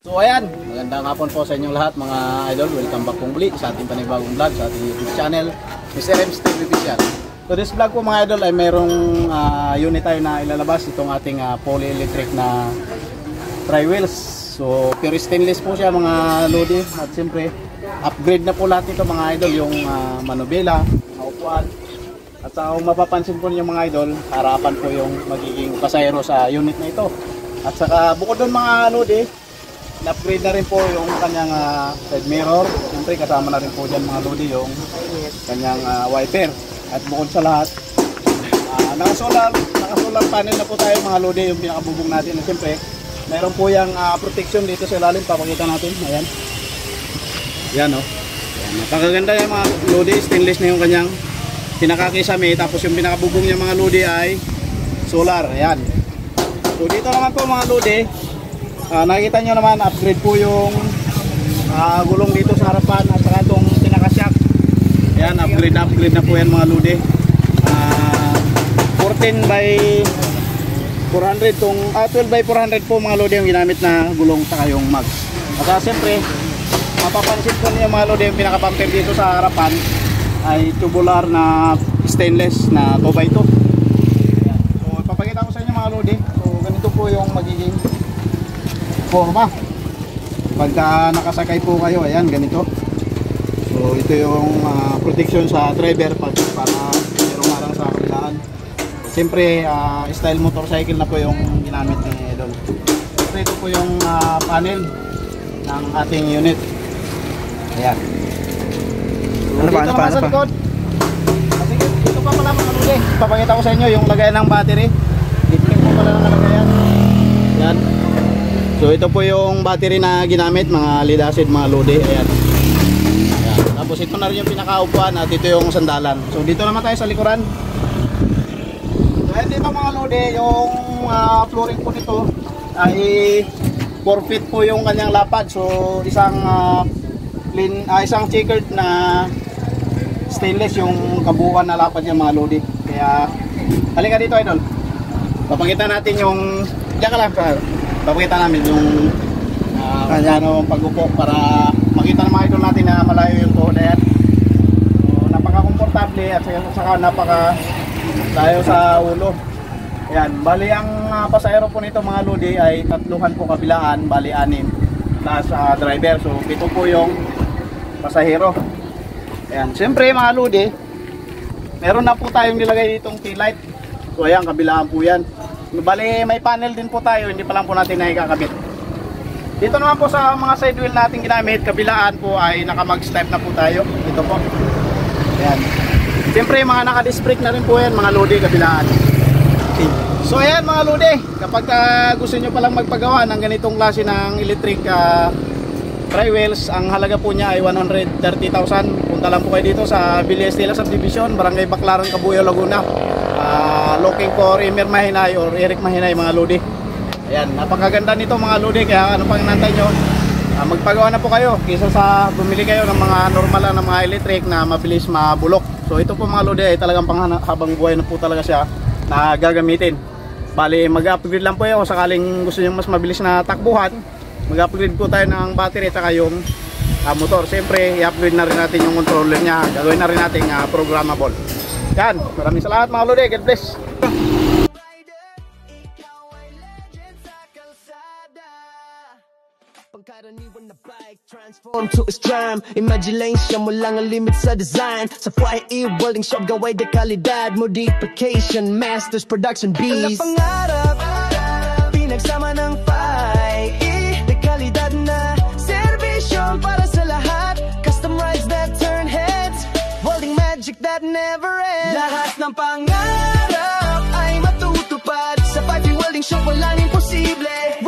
So ayan, magandang hapon po sa inyong lahat mga idol. Welcome back pong muli sa ating panibagong vlog sa ating YouTube channel, Mr. M's TV Official. So this vlog po mga idol ay mayroong unit tayo na ilalabas, itong ating poly-electric na tri-wheels. So pure stainless po siya mga lodi, at siyempre upgrade na po lahat nito mga idol, yung manubela, upuan. At sa kung mapapansin po niyo mga idol, harapan po yung magiging pasahero sa unit na ito. At saka bukod doon mga lodi, na-upgrade na rin po yung kanyang side mirror. Siyempre kasama na rin po dyan mga lodi yung kanyang wiper. At bukod sa lahat, naka-solar panel na po tayo mga lodi, yung pinakabubong natin. At siyempre, mayroon po yung protection dito sa ilalim. Papakita natin. Ayan. Yan o. Napakaganda yung mga lodi. Stainless na yung kanyang pinakakisame. Tapos yung pinakabubong yung mga lodi ay solar. Ayan. So dito naman po mga lodi, nakikita nyo naman, upgrade po yung gulong dito sa harapan at saka itong pinaka-shock. Ayan, upgrade na po yan mga lodi. 14 by 400 tong 12 by 400 po mga lodi yung ginamit na gulong saka yung mag. At siyempre, mapapansin po niyo mga lodi, yung pinaka-bumper dito sa harapan ay tubular na stainless na 2x2. Ayan. So ipapakita ko sa inyo mga lodi. So ganito po yung magiging forma pagka nakasakay po kayo. Ayan, ganito. So ito yung protection sa driver para merong harang sa kabilaan. Siyempre style motorcycle na po yung ginamit ni Idol. So ito po yung panel ng ating unit. Ayan. So, ano pa? Kasi ito pa pala mga lodi, papakita ko sa inyo yung lagayan ng battery. Dito po pala ng lagayan. Ayan. So ito po yung battery na ginamit mga lead acid mga lodi. Ayan. Ayan. Tapos ito na rin yung pinakaupuan at ito yung sandalan. So dito naman tayo sa likuran. So ayan dito mga lodi, yung flooring po nito ay 4 feet po yung kanyang lapad. So isang isang checkered na stainless yung kabuuan na lapad niya mga lodi. Kaya halika dito idol. Papakita natin yung papakita namin yung kanyang pag-upo para makita ng mga idol natin na malayo yung tuhod. Ayan. So, napaka-komportable at saka napaka-layo sa ulo. Ayan. Bali ang pasahero po nito mga lodi ay tatluhan po kabilaan, bali 6 plus driver. So 7 po yung pasahero. Ayan. Siyempre mga lodi, meron na po tayong nilagay ditong tail light. So ayan, kabilaan po yan. Bali may panel din po tayo, hindi pa lang po natin nakikakabit. Dito naman po sa mga side wheel natin ginamit, kabilaan po ay naka-mags type na po tayo. Ito po. Ayan. Siyempre mga naka-disc brake na rin po yan mga lodi, kabilaan. Okay. So ayan mga lodi, kapag gusto nyo palang magpagawa ng ganitong klase ng electric tri-wheels, ang halaga po niya ay 130,000. Punta lang po kayo dito sa Villa Estela Subdivision, Barangay Baclaran, Cabuyao, Laguna. Looking for Emir Mahinay or Eric Mahinay mga lodi. Ayan, napakaganda nito mga lodi, kaya ano pang inantay nyo, magpagawa na po kayo kaysa sa bumili kayo ng mga normal na mga electric na mabilis mabulok. So ito po mga lodi ay talagang panghabang buhay na po talaga siya na gagamitin. Bali mag-upgrade lang po kayo sakaling gusto nyo mas mabilis na takbuhan. Mag-upgrade po tayo ng battery at saka yung motor. Siyempre i-upgrade na rin natin yung controller nya, gagawin na rin natin programmable. Yan, maraming salamat mga lodi, God bless. Pangkaraniwan na bike, transform to a stram. Imagination mo lang ang limit sa design. Sa FYE welding shop, gaway de kalidad. Modification, masters, production, bees. Ang pangarap, pinagsama ng FYE. De kalidad na servisyon para sa lahat. Custom rides that turn heads. Welding magic that never ends. Lahat ng pangarap ay matutupad. Sa FYE welding shop, walang imposible.